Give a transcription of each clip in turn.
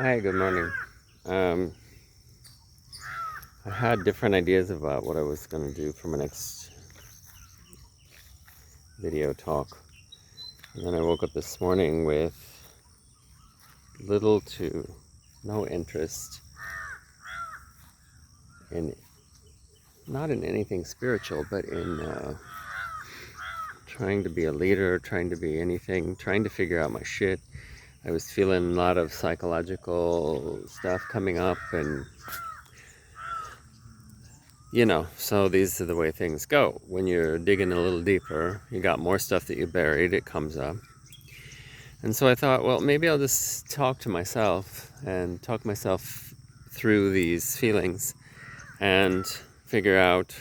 Hi, good morning. Um, I had different ideas about what I was going to do for my next video talk. And then I woke up this morning with little to no interest in, not in anything spiritual, but in trying to be a leader, trying to be anything, trying to figure out my shit. I was feeling a lot of psychological stuff coming up, and so these are the way things go. When you're digging a little deeper, you got more stuff that you buried, it comes up. And so I thought, well, maybe I'll just talk to myself and talk myself through these feelings and figure out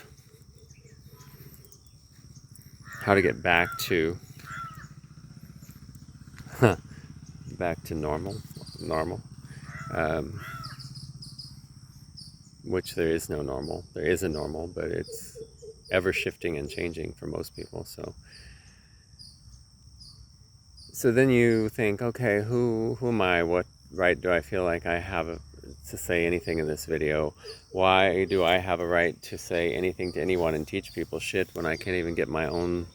how to get back to back to normal, um, which there is no normal. There is a normal, but it's ever shifting and changing for most people. So then you think, okay, who am I? What right do I feel like I have to say anything in this video? Why do I have a right to say anything to anyone and teach people shit when I can't even get my own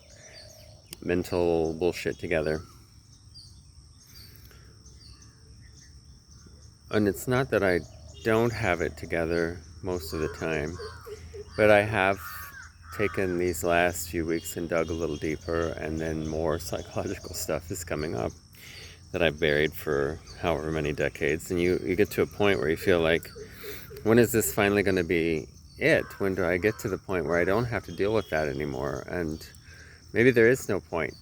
mental bullshit together? And it's not that I don't have it together most of the time, but I have taken these last few weeks and dug a little deeper, and then more psychological stuff is coming up that I've buried for however many decades. And you get to a point where you feel like, when is this finally going to be it? When do I get to the point where I don't have to deal with that anymore? And maybe there is no point.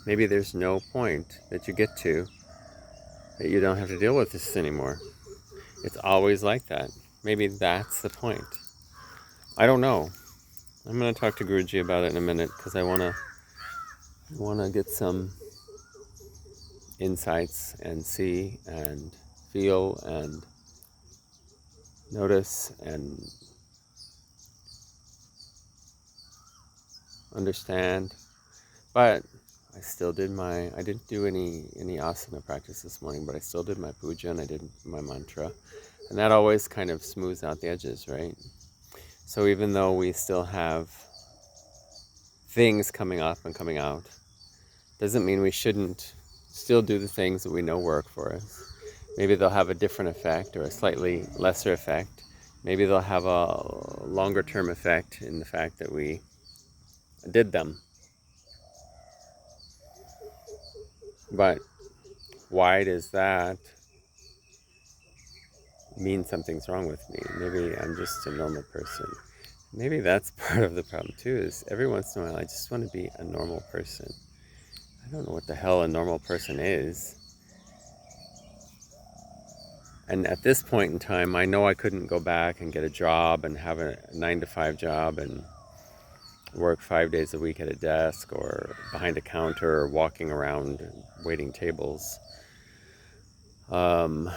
Maybe there's no point that you get to that you don't have to deal with this anymore. It's always like that. Maybe that's the point. I don't know. I'm going to talk to Guruji about it in a minute because I want to get some insights and see and feel and notice and understand. But I didn't do any asana practice this morning, but I still did my puja and I did my mantra. And that always kind of smooths out the edges, right? So even though we still have things coming up and coming out, doesn't mean we shouldn't still do the things that we know work for us. Maybe they'll have a different effect or a slightly lesser effect. Maybe they'll have a longer term effect in the fact that we did them. But why does that mean something's wrong with me? Maybe I'm just a normal person. Maybe that's part of the problem too, is every once in a while I just want to be a normal person. I don't know what the hell a normal person is. And at this point in time, I know I couldn't go back and get a job and have a 9-to-5 job and work 5 days a week at a desk or behind a counter or walking around waiting tables. And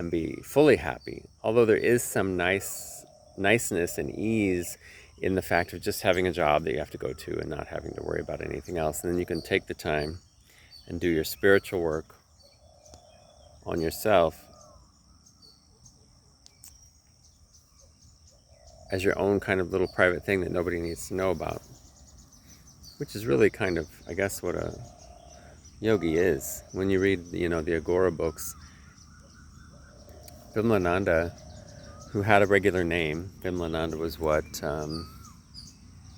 be fully happy. Although there is some niceness and ease in the fact of just having a job that you have to go to and not having to worry about anything else. And then you can take the time and do your spiritual work on yourself as your own kind of little private thing that nobody needs to know about. Which is really kind of, I guess, what a yogi is. When you read, the Agora books, Vimlananda, who had a regular name, Vimlananda was what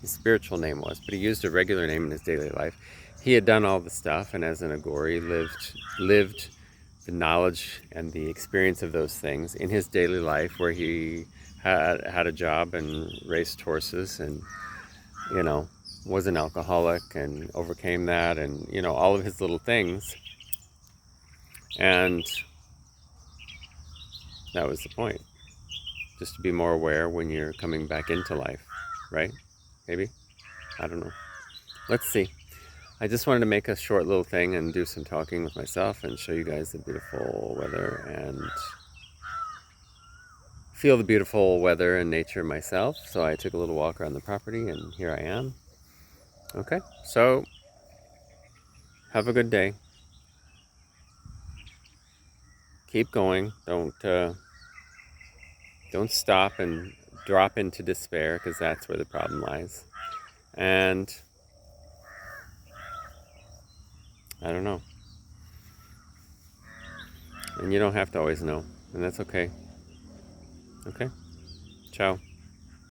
his spiritual name was, but he used a regular name in his daily life. He had done all the stuff, and as an Agori, lived the knowledge and the experience of those things in his daily life, where he had a job and raced horses and, was an alcoholic and overcame that, and, all of his little things. And that was the point. Just to be more aware when you're coming back into life, right? Maybe? I don't know. Let's see. I just wanted to make a short little thing and do some talking with myself and show you guys the beautiful weather and feel the beautiful weather and nature myself. So I took a little walk around the property and here I am. Okay, so have a good day. keep going. Don't stop and drop into despair, because that's where the problem lies. And I don't know. And you don't have to always know, and that's okay. Okay? Ciao.